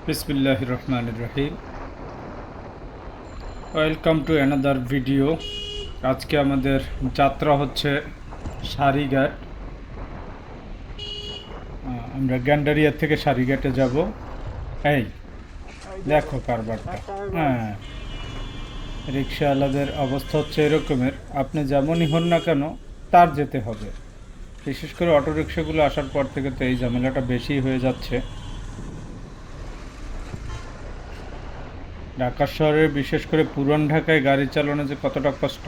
বিসমিল্লাহির রহমানির রহিম। Welcome to another video. আজকে আমাদের যাত্রা হচ্ছে সারিঘাট। আমরা গ্যান্ডারিয়া থেকে সারিঘাটে যাব। এই দেখো কারবারটা। হ্যাঁ, রিক্সাওয়ালাদের অবস্থা হচ্ছে এরকমের, আপনি যেমনই হন না কেন তার যেতে হবে। বিশেষ করে অটো রিক্সাগুলো আসার পর থেকে তো এই ঝামেলাটা বেশি হয়ে যাচ্ছে। ঢাকা শহরে বিশেষ করে পুরান ঢাকায় গাড়ি চালানো যে কতটা কষ্ট,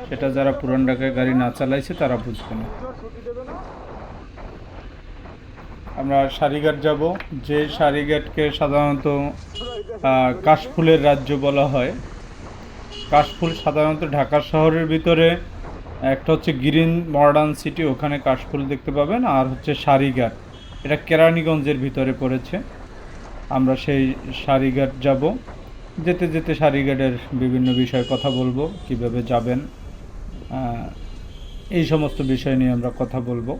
সেটা যারা পুরান ঢাকায় গাড়ি না চালাইছে তারা বুঝবে না। আমরা সারিঘাট যাব, যে সারিঘাটকে সাধারণত কাশফুলের রাজ্য বলা হয়। কাশফুল সাধারণত ঢাকা শহরের ভিতরে একটা হচ্ছে গ্রিন মডার্ন সিটি, ওখানে কাশফুল দেখতে পাবেন, আর হচ্ছে সারিঘাট, এটা কেরানীগঞ্জের ভিতরে পড়েছে। আমরা সেই সারিঘাট যাব। যেতে যেতে সারিঘাটের বিভিন্ন বিষয়ে কথা বলবো, কিভাবে যাবেন, এই সমস্ত বিষয় নিয়ে আমরা কথা বলবো।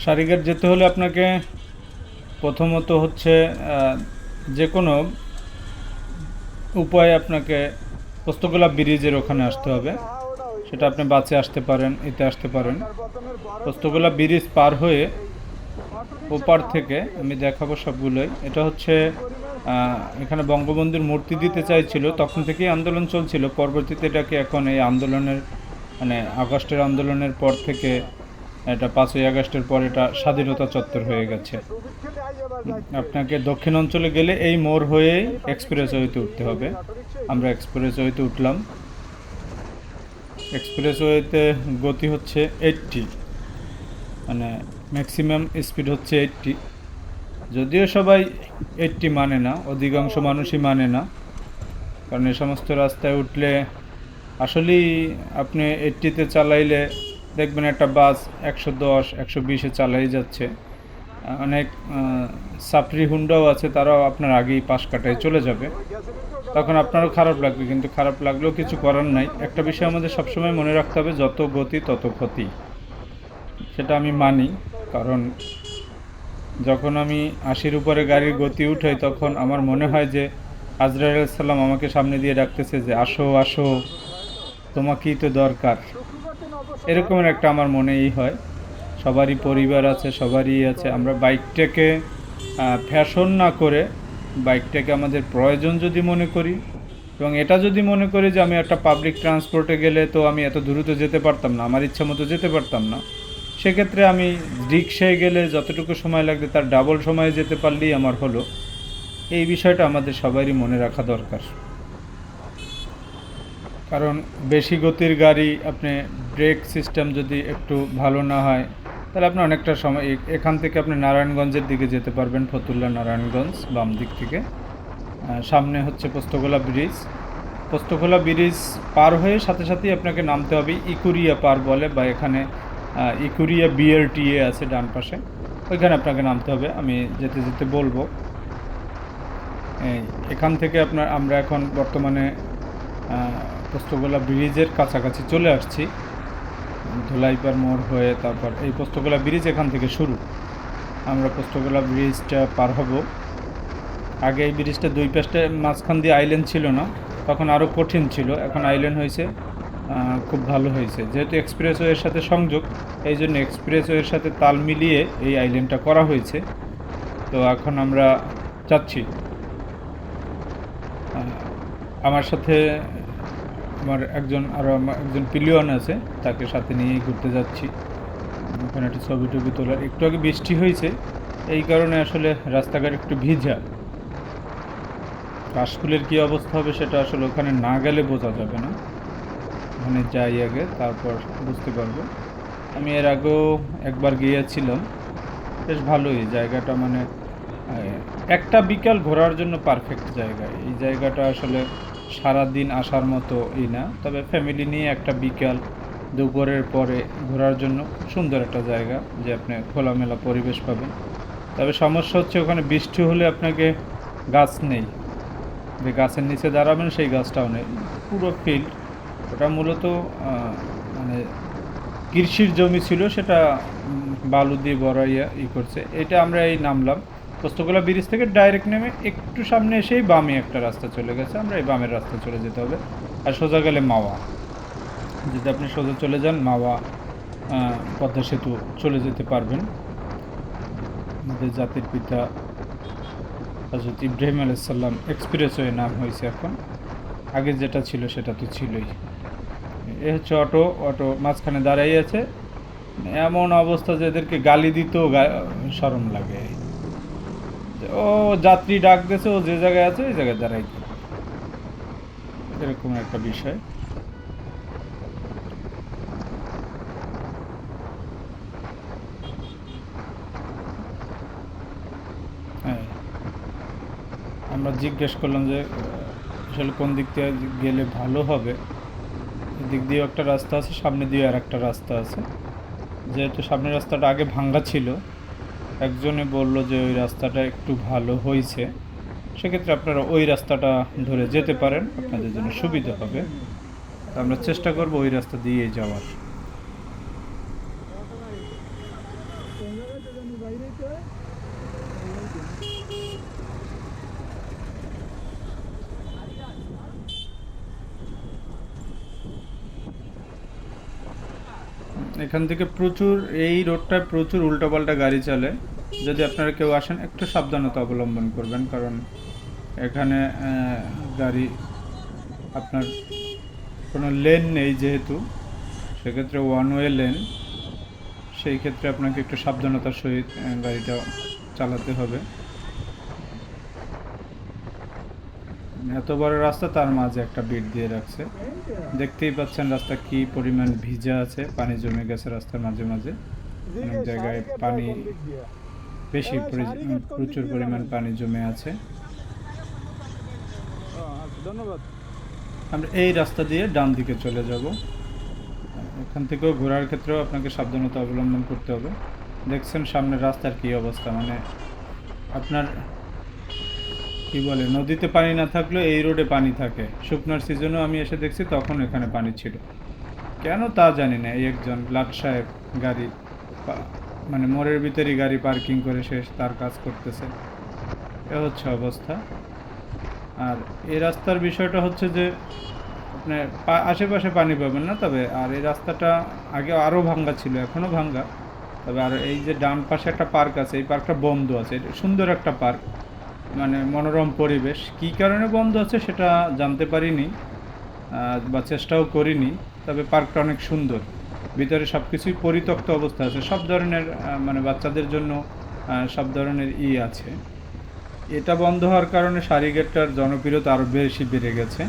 সারিঘাট যেতে হলে আপনাকে প্রথমত হচ্ছে যে কোনো উপায়ে আপনাকে পোস্তগোলা ব্রিজের ওখানে আসতে হবে। সেটা আপনি বাসে আসতে পারেন, এতে আসতে পারেন। পোস্তগোলা ব্রিজ পার হয়ে ওপার থেকে আমি দেখাবো সবগুলোই। এটা হচ্ছে এখানে বঙ্গবন্ধুর মূর্তি দিতে চাইছিল, তখন থেকেই আন্দোলন চলছিল। পরবর্তীতে এটাকে এখন এই আন্দোলনের মানে আগস্টের আন্দোলনের পর থেকে, এটা 5ই আগস্টের পর এটা স্বাধীনতা চত্বর হয়ে গেছে। আপনাকে দক্ষিণ অঞ্চলে গেলে এই মোড় হয়ে এক্সপ্রেসওয়েতে উঠতে হবে। আমরা এক্সপ্রেসওয়েতে উঠলাম। এক্সপ্রেসওয়েতে গতি হচ্ছে 80, মানে ম্যাক্সিমাম স্পিড হচ্ছে 80। যদিও সবাই 80 মানে না, অধিকাংশ মানুষই মানে না, কারণ এই সমস্ত রাস্তায় উঠলে আসলেই আপনি 80-তে চালাইলে দেখবেন একটা বাস 110 120-এ চালাই যাচ্ছে। অনেক সাফরি হুন্ডাও আছে, তারাও আপনার আগেই পাশ কাটায় চলে যাবে। তখন আপনারও খারাপ লাগবে, কিন্তু খারাপ লাগলেও কিছু করার নাই। একটা বিষয় আমাদের সবসময় মনে রাখতে হবে, যত গতি তত ক্ষতি। সেটা আমি মানি, কারণ যখন আমি 80-র উপরে গাড়ির গতি উঠাই তখন আমার মনে হয় যে আজরাইল আলাইহিস সালাম আমাকে সামনে দিয়ে ডাকতেছে যে আসো আসো, তোমাকেই তো দরকার। এরকমের একটা আমার মনেই হয়। সবারই পরিবার আছে, সবারই আছে। আমরা বাইকটাকে ফ্যাশন না করে বাইকটাকে আমাদের প্রয়োজন যদি মনে করি, এবং এটা যদি মনে করি যে আমি একটা পাবলিক ট্রান্সপোর্টে গেলে তো আমি এত দ্রুত যেতে পারতাম না, আমার ইচ্ছা মতো যেতে পারতাম না, সেক্ষেত্রে আমি রিক্সায় গেলে যতটুকু সময় লাগবে তার ডাবল সময়ে যেতে পারলেই আমার হলো। এই বিষয়টা আমাদের সবারই মনে রাখা দরকার। কারণ বেশি গতির গাড়ি, আপনি ব্রেক সিস্টেম যদি একটু ভালো না হয়, তাহলে আপনি অনেকটা সময় এখান থেকে আপনি নারায়ণগঞ্জের দিকে যেতে পারবেন। ফতুল্লা নারায়ণগঞ্জ বাম দিক থেকে সামনে হচ্ছে পোস্তগোলা ব্রিজ। পোস্তগোলা ব্রিজ পার হয়ে সাথে সাথেই আপনাকে নামতে হবে ইকুরিয়া পার বলে, বা এখানে ইকুরিয়া বিএলটিএ আছে ডান পাশে, ওইখানে আপনাকে নামতে হবে। আমি যেতে যেতে বলবো। এখান থেকে আমরা এখন বর্তমানে পোস্তগোলা ব্রিজের কাছাকাছি চলে আসছি। ধুলাইপার মোড় হয়ে তারপর এই পোস্তগোলা ব্রিজ এখান থেকে শুরু। আমরা পোস্তগোলা ব্রিজটা পার হব। আগে এই ব্রিজটা দুই পাশে মাঝখান দিয়ে আইল্যান্ড ছিল না, তখন আরও কঠিন ছিল। এখন আইল্যান্ড হয়েছে, খুব ভালো হয়েছে। যেহেতু এক্সপ্রেসওয়ের সাথে সংযোগ, এই জন্য এক্সপ্রেসওয়ের সাথে তাল মিলিয়ে এই আইল্যান্ডটা করা হয়েছে। তো এখন আমরা যাচ্ছি। আমার সাথে আমার একজন পিলিয়ন আছে, তাকে সাথে নিয়েই ঘুরতে যাচ্ছি। ওখানে একটু ছবি টবি তোলার। একটু আগে বৃষ্টি হয়েছে, এই কারণে আসলে রাস্তাঘাট একটু ভিজা। কাশফুলের কী অবস্থা হবে সেটা আসলে ওখানে না গেলে বোঝা যাবে না, ওখানে যাই আগে তারপর বুঝতে পারবো। আমি এর আগেও একবার গিয়েছিলাম, বেশ ভালোই জায়গাটা, মানে একটা বিকাল ঘোরার জন্য পারফেক্ট জায়গা। এই জায়গাটা আসলে সারা দিন আসার মতো না, তবে ফ্যামিলি নিয়ে একটা বিকাল দুপুরের পরে ঘোরার জন্য সুন্দর একটা জায়গা, যে আপনি খোলামেলা পরিবেশ পাবেন। তবে সমস্যা হচ্ছে ওখানে বৃষ্টি হলে আপনাকে গাছ নেই, যে গাছের নিচে দাঁড়াবেন সেই গাছটাও নেই। পুরো ফিল্ড, ওটা মূলত মানে কৃষির জমি ছিল, সেটা বালু দিয়ে বড়াইয়া করছে। এটা আমরা এই নামলাম, পোস্তগোলা ব্রিজ থেকে ডাইরেক্ট নেমে একটু সামনে এসেই বামে একটা রাস্তা চলে গেছে, আমরা এই বামের রাস্তা চলে যেতে হবে। আর সোজা গেলে মাওয়া, যদি আপনি সোজা চলে যান মাওয়া পদ্মা সেতু চলে যেতে পারবেন। আমাদের জাতির পিতা হযরত ইব্রাহিম আলাইসাল্লাম এক্সপ্রেসওয়ে নাম হয়েছে এখন, আগে যেটা ছিল সেটা তো ছিলই। এ হচ্ছে অটো, অটো মাঝখানে দাঁড়াই আছে, এমন অবস্থা যে এদেরকে গালি দিতেও শরম লাগে। ও যাত্রী ডাক দিয়েছে, ও যে জায়গায় আছে ওই জায়গায় দাঁড়াই, এরকম একটা বিষয়। হ্যাঁ, আমরা জিজ্ঞেস করলাম যে আসলে কোন দিক থেকে গেলে ভালো হবে। এদিক দিয়েও একটা রাস্তা আছে, সামনে দিয়ে আর একটা রাস্তা আছে। যেহেতু সামনের রাস্তাটা আগে ভাঙ্গা ছিল, একজনে বলল যে ওই রাস্তাটা একটু ভালো হয়েছে, সেক্ষেত্রে আপনারা ওই রাস্তাটা ধরে যেতে পারেন, আপনাদের জন্য সুবিধা হবে। তো আমরা চেষ্টা করব ওই রাস্তা দিয়ে যাওয়ার। এখান থেকে প্রচুর, এই রোডটায় প্রচুর উল্টোপাল্টা গাড়ি চলে। যদি আপনারা কেউ আসেন একটু সাবধানতা অবলম্বন করবেন, কারণ এখানে গাড়ি আপনার কোনো লেন নেই যেহেতু, সেক্ষেত্রে ওয়ান ওয়ে লেন, সেই ক্ষেত্রে আপনাকে একটু সাবধানতার সহিত গাড়িটা চালাতে হবে। এত বড় রাস্তা, তার মাঝে একটা বিট দিয়ে রাখছে, দেখতেই পাচ্ছেন রাস্তা কি পরিমাণ ভিজা আছে, পানি জমে গেছে রাস্তার মাঝে মাঝে, অনেক জায়গায় পানি বেশি প্রচুর পরিমাণ পানি জমে আছে। ধন্যবাদ। আমরা এই রাস্তা দিয়ে ডান দিকে চলে যাব। এখান থেকেও ঘোরার ক্ষেত্রেও আপনাকে সাবধানতা অবলম্বন করতে হবে। দেখছেন সামনের রাস্তার কি অবস্থা, মানে আপনার কি বলে, নদীতে পানি না থাকলেও এই রোডে পানি থাকে। শুকনার সিজনেও আমি এসে দেখছি তখন এখানে পানি ছিল, কেন তা জানি না। এই একজন লাট সাহেব গাড়ি মানে মোড়ের ভিতরেই গাড়ি পার্কিং করে সে তার কাজ করতেছে, এ হচ্ছে অবস্থা। আর এই রাস্তার বিষয়টা হচ্ছে যে আপনি আশেপাশে পানি পাবেন না, তবে আর এই রাস্তাটা আগে আরও ভাঙ্গা ছিল, এখনও ভাঙ্গা। তবে আর এই যে ডান পাশে একটা পার্ক আছে, এই পার্কটা বন্ধ আছে, সুন্দর একটা পার্ক, মানে মনোরম পরিবেশ। কী কারণে বন্ধ আছে সেটা জানতে পারিনি বা চেষ্টাও করিনি, তবে পার্কটা অনেক সুন্দর, ভিতরে সব কিছুই পরিত্যক্ত অবস্থা আছে, সব ধরনের মানে বাচ্চাদের জন্য সব ধরনের আছে। এটা বন্ধ হওয়ার কারণে সারিগেটটার জনপ্রিয়তা আরও বেশি বেড়ে গেছে,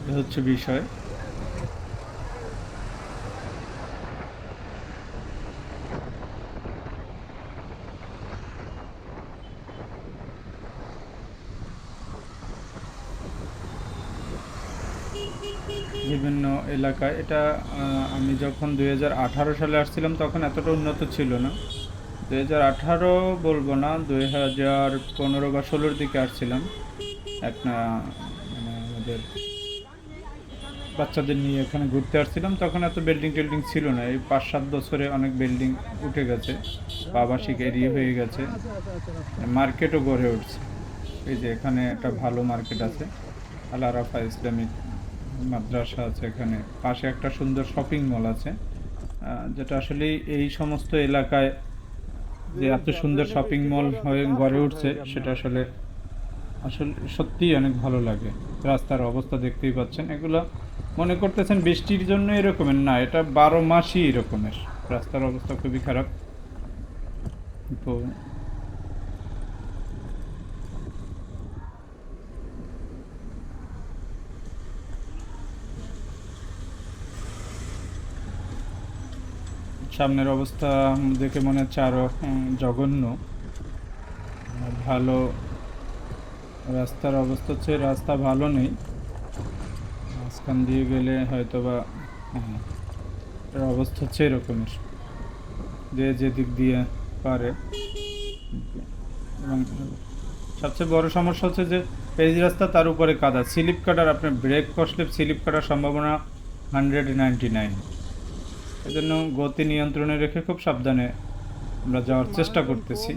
এ হচ্ছে বিষয়। বিভিন্ন এলাকায় এটা আমি যখন 2018 সালে আসছিলাম তখন এতটা উন্নত ছিল না। 2018 বলবো না, 2015 বা 16-র দিকে আসছিলাম, একটা মানে আমাদের বাচ্চাদের নিয়ে এখানে ঘুরতে আসছিলাম, তখন এত বিল্ডিং টিল্ডিং ছিল না। এই 5-7 বছরে অনেক বিল্ডিং উঠে গেছে, আবাসিক এরিয়া হয়ে গেছে, মার্কেটও গড়ে উঠছে। এই যে এখানে একটা ভালো মার্কেট আছে, আল আরাফা ইসলামিক মাদ্রাসা আছে, এখানে পাশে একটা সুন্দর শপিং মল আছে, যেটা আসলে এই সমস্ত এলাকায় যে এত সুন্দর শপিং মল হয়ে গড়ে উঠছে সেটা আসলে আসলে সত্যিই অনেক ভালো লাগে। রাস্তার অবস্থা দেখতেই পাচ্ছেন, এগুলো মনে করতেছেন বৃষ্টির জন্য এরকমের, না, এটা 12 মাসই এরকমের। রাস্তার অবস্থা খুবই খারাপ। তো সামনের অবস্থা দেখে মনে হচ্ছে আরও জঘন্য। ভালো রাস্তার অবস্থা হচ্ছে, রাস্তা ভালো নেই, মাঝখান দিয়ে গেলে হয়তো বা এর অবস্থা হচ্ছে এরকমের, যে যেদিক দিয়ে পারে। এবং সবচেয়ে বড় সমস্যা হচ্ছে যে পেজ রাস্তা, তার উপরে কাদা, স্লিপ কাটার, আপনার ব্রেক কষলে স্লিপ কাটার সম্ভাবনা 199। এজন্য গতি নিয়ন্ত্রণে রেখে খুব সাবধানে আমরা যাওয়ার চেষ্টা করতেছি।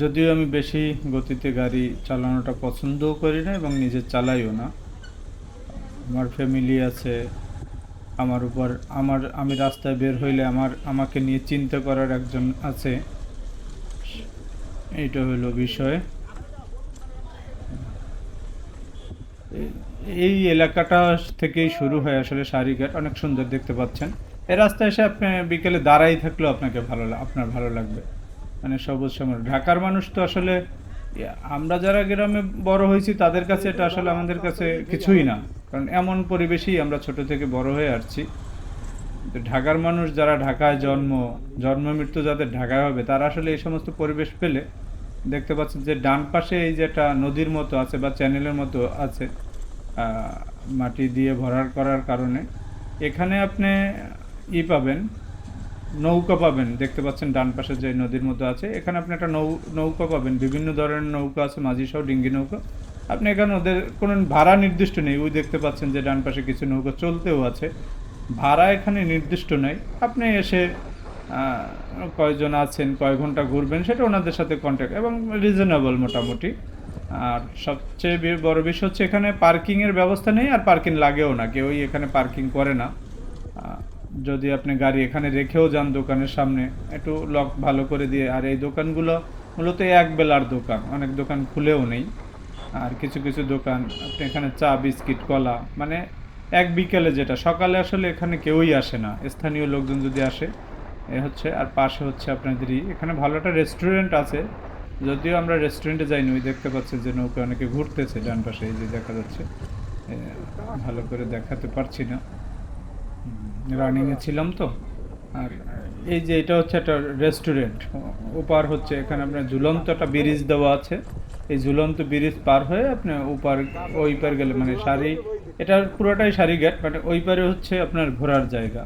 যদিও আমি বেশি গতিতে গাড়ি চালানোটা পছন্দও করি না এবং নিজে চালাইও না। আমার ফ্যামিলি আছে, আমার উপর আমি রাস্তায় বের হইলে আমাকে নিয়ে চিন্তা করার একজন আছে। এইটা হলো বিষয়। এই এলাকাটা থেকেই শুরু হয় আসলে সারিঘাট, অনেক সুন্দর দেখতে পাচ্ছেন। এই রাস্তায় এসে আপনি বিকেলে দাঁড়াই থাকলেও আপনার ভালো লাগবে, মানে সবুজ শ্যামল। ঢাকার মানুষ তো আসলে আমরা যারা গ্রামে বড় হয়েছি তাদের কাছে এটা আসলে আমাদের কাছে কিছুই না, কারণ এমন পরিবেশেই আমরা ছোট থেকে বড় হয়ে আসছি। তো ঢাকার মানুষ যারা ঢাকায় জন্ম মৃত্যু যাদের ঢাকায় হবে, তারা আসলে এই সমস্ত পরিবেশ পেলে দেখতে পাচ্ছেন যে ডান পাশে এই যেটা নদীর মতো আছে বা চ্যানেলের মতো আছে, মাটি দিয়ে ভরার করার কারণে এখানে আপনি পাবেন, নৌকা পাবেন। দেখতে পাচ্ছেন ডান পাশে যে নদীর মতো আছে, এখানে আপনি একটা নৌকা পাবেন। বিভিন্ন ধরনের নৌকা আছে, মাঝি সহ ডিঙ্গি নৌকা। আপনি এখানে ওদের কোনো ভাড়া নির্দিষ্ট নেই। ওই দেখতে পাচ্ছেন যে ডান পাশে কিছু নৌকা চলতেও আছে, ভাড়া এখানে নির্দিষ্ট নেই। আপনি এসে কয়জন আছেন, কয় ঘন্টা ঘুরবেন, সেটা ওনাদের সাথে কন্ট্যাক্ট, এবং রিজনেবল মোটামুটি। আর সবচেয়ে বড় বিষয় হচ্ছে এখানে পার্কিংয়ের ব্যবস্থা নেই, আর পার্কিং লাগেও না, কেউই এখানে পার্কিং করে না। যদি আপনি গাড়ি এখানে রেখেও যান দোকানের সামনে, একটু লক ভালো করে দিয়ে। আর এই দোকানগুলো মূলত এক বেলার দোকান, অনেক দোকান খুলেও নেই। আর কিছু কিছু দোকান আপনি এখানে চা বিস্কিট কলা, মানে এক বিকেলে, যেটা সকালে আসলে এখানে কেউই আসে না, স্থানীয় লোকজন যদি আসে এ হচ্ছে। আর পাশে হচ্ছে আপনাদেরই এখানে ভালো একটা রেস্টুরেন্ট আছে, যদিও আমরা রেস্টুরেন্টে যাইনি। ওই দেখতে পাচ্ছেন যে নৌকা অনেকে ঘুরতেছে ডান পাশে, এই যে দেখা যাচ্ছে। ভালো করে দেখাতে পারছি না, রানিংয়ে ছিলাম তো। আর এই যে এটা হচ্ছে একটা রেস্টুরেন্ট, ওপার হচ্ছে এখানে আপনার ঝুলন্ত একটা ব্রিজ দেওয়া আছে। এই ঝুলন্ত ব্রিজ পার হয়ে আপনি ওই পার গেলে, মানে এটা পুরোটাই সারিঘাট, মানে ওই পারে হচ্ছে আপনার ঘোরার জায়গা।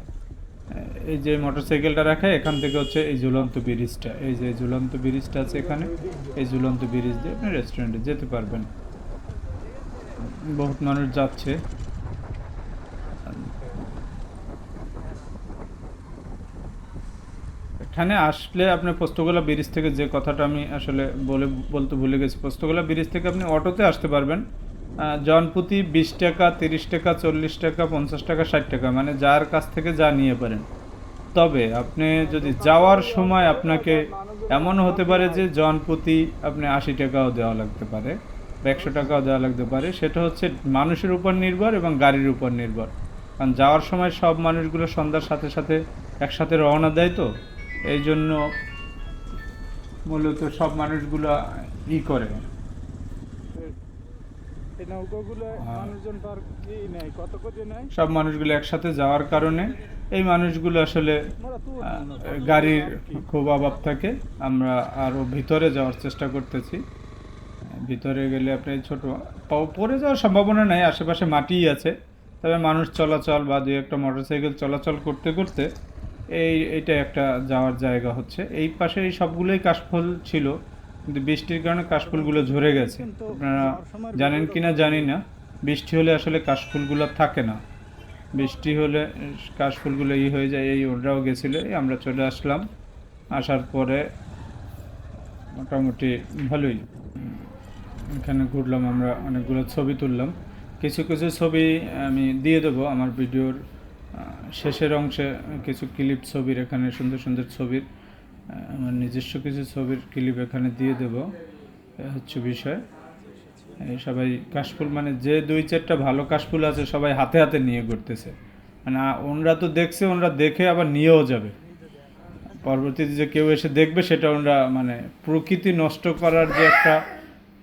এই যে মোটরসাইকেলটা রাখে এখান থেকে হচ্ছে এই ঝুলন্ত ব্রিজটা, এই যে ঝুলন্ত ব্রিজটা আছে এখানে, এই ঝুলন্ত ব্রিজ দিয়ে আপনি রেস্টুরেন্টে যেতে পারবেন। বহুত মানুষ যাচ্ছে। এখানে আসলে আপনি পোস্তগোলা ব্রিজ থেকে, যে কথাটা আমি আসলে বলতে ভুলে গেছি, পোস্তগোলা ব্রিজ থেকে আপনি অটোতে আসতে পারবেন। জনপ্রতি 20 টাকা, 30 টাকা, 40 টাকা, 50 টাকা, 60 টাকা, মানে যার কাছ থেকে যা নিয়ে পারেন। তবে আপনি যদি যাওয়ার সময় আপনাকে এমন হতে পারে যে জনপ্রতি আপনি 80 টাকাও দেওয়া লাগতে পারে বা 100 টাকাও দেওয়া লাগতে পারে, সেটা হচ্ছে মানুষের উপর নির্ভর এবং গাড়ির উপর নির্ভর। কারণ যাওয়ার সময় সব মানুষগুলো সন্ধ্যার সাথে সাথে একসাথে রওনা দেয়, তো এই জন্য মূলত সব মানুষগুলো করে। সব মানুষগুলো একসাথে যাওয়ার কারণে এই মানুষগুলো আসলে গাড়ির খুব অভাব থাকে। আমরা আরও ভিতরে যাওয়ার চেষ্টা করতেছি। ভিতরে গেলে আপনি পড়ে যাওয়ার সম্ভাবনা নাই, আশেপাশে মাটিই আছে। তবে মানুষ চলাচল বা দুই একটা মোটরসাইকেল চলাচল করতে করতে এইটা একটা যাওয়ার জায়গা হচ্ছে। এই পাশে এই সবগুলোই কাশফুল ছিল, কিন্তু বৃষ্টির কারণে কাশফুলগুলো ঝরে গেছে। আপনারা জানেন কিনা জানি না, বৃষ্টি হলে আসলে কাশফুলগুলো থাকে না। বৃষ্টি হলে কাশফুলগুলো হয়ে যায়। ওরাও গেছিলো, আমরা চলে আসলাম। আসার পরে মোটামুটি ভালোই এখানে ঘুরলাম, আমরা অনেকগুলো ছবি তুললাম। কিছু কিছু ছবি আমি দিয়ে দেবো আমার ভিডিওর শেষের অংশে। কিছু ক্লিপ ছবির, এখানে সুন্দর সুন্দর ছবির, আমার নিজস্ব কিছু ছবির ক্লিপ এখানে দিয়ে দেব। হচ্ছে বিষয়, সবাই কাশফুল, মানে যে 2-4টা ভালো কাশফুল আছে সবাই হাতে হাতে নিয়ে ঘুরতেছে। মানে ওনরা তো দেখছে, ওনরা দেখে আবার নিয়েও যাবে। পরবর্তীতে যে কেউ এসে দেখবে সেটা ওনরা, মানে প্রকৃতি নষ্ট করার যে একটা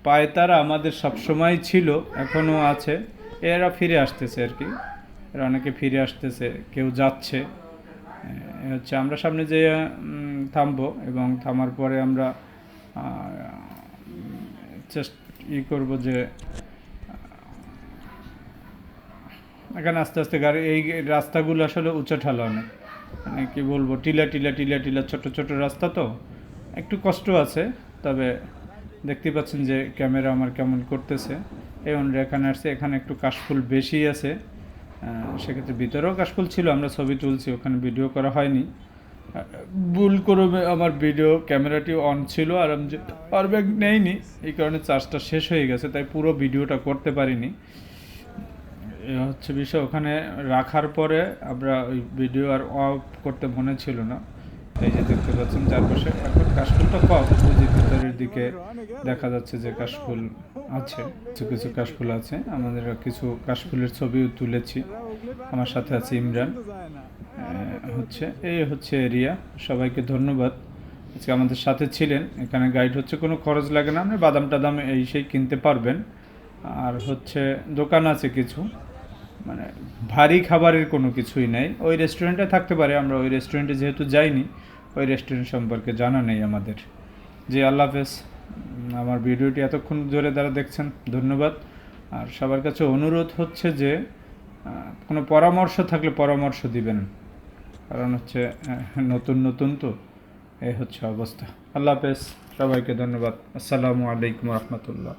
পায়তারা আমাদের সবসময় ছিল, এখনও আছে। এরা ফিরে আসতেছে আর কি, এরা অনেকে ফিরে আসতেছে, কেউ যাচ্ছে। হচ্ছে আমরা সামনে যে থামবো, এবং থামার পরে আমরা করব যে এখানে আস্তে আস্তে গাড়ি, এই রাস্তাগুলো আসলে উঁচা ঠালা অনেক, মানে কি বলবো, টিলা টিলা টিলা টিলা, ছোট ছোট রাস্তা, তো একটু কষ্ট আছে। তবে দেখতে পাচ্ছেন যে ক্যামেরা আমার কেমন করতেছে। এই অনুযায়ী এখানে আসছে, এখানে একটু কাশফুল বেশি আছে। সেক্ষেত্রে ভিতরেও কাশফুল ছিল, আমরা ছবি তুলছি, ওখানে ভিডিও করা হয়নি। ভুল করে আমার ভিডিও ক্যামেরাটি অন ছিল আর আমি যে পাওয়ার ব্যাংক নেইনি, এই কারণে চার্জটা শেষ হয়ে গেছে, তাই পুরো ভিডিওটা করতে পারিনি। এ হচ্ছে বিষয়। ওখানে রাখার পরে আমরা ওই ভিডিও আর অফ করতে মনে ছিল না। এই যে দেখতে পাচ্ছেন চারপাশে এখন কাশফুলটা কম, ওই যে ভিতরের দিকে দেখা যাচ্ছে যে কাশফুল আছে, কিছু কিছু কাশফুল আছে। আমাদের কিছু কাশফুলের ছবিও তুলেছি। আমার সাথে আছে ইমরান। হচ্ছে এই হচ্ছে এরিয়া। সবাইকে ধন্যবাদ আজকে আমাদের সাথে ছিলেন। এখানে গাইড হচ্ছে, কোনো খরচ লাগে না, আপনি বাদাম টাদাম এই সেই কিনতে পারবেন। আর হচ্ছে দোকান আছে কিছু, মানে ভারী খাবারের কোনো কিছুই নেই। ওই রেস্টুরেন্টে থাকতে পারে, আমরা ওই রেস্টুরেন্টে যেহেতু যাইনি, ওই রেস্টুরেন্ট সম্পর্কে জানা নেই আমাদের। জি, আল্লাহ হাফেজ। আমার ভিডিওটি এতক্ষণ ধরে যারা দেখছেন ধন্যবাদ। আর সবার কাছে অনুরোধ হচ্ছে যে কোনো পরামর্শ থাকলে পরামর্শ দিবেন, কারণ হচ্ছে নতুন নতুন তো এই হচ্ছে অবস্থা। আল্লাহ হাফেজ, সবাইকে ধন্যবাদ। আসসালামু আলাইকুম রহমতুল্লাহ।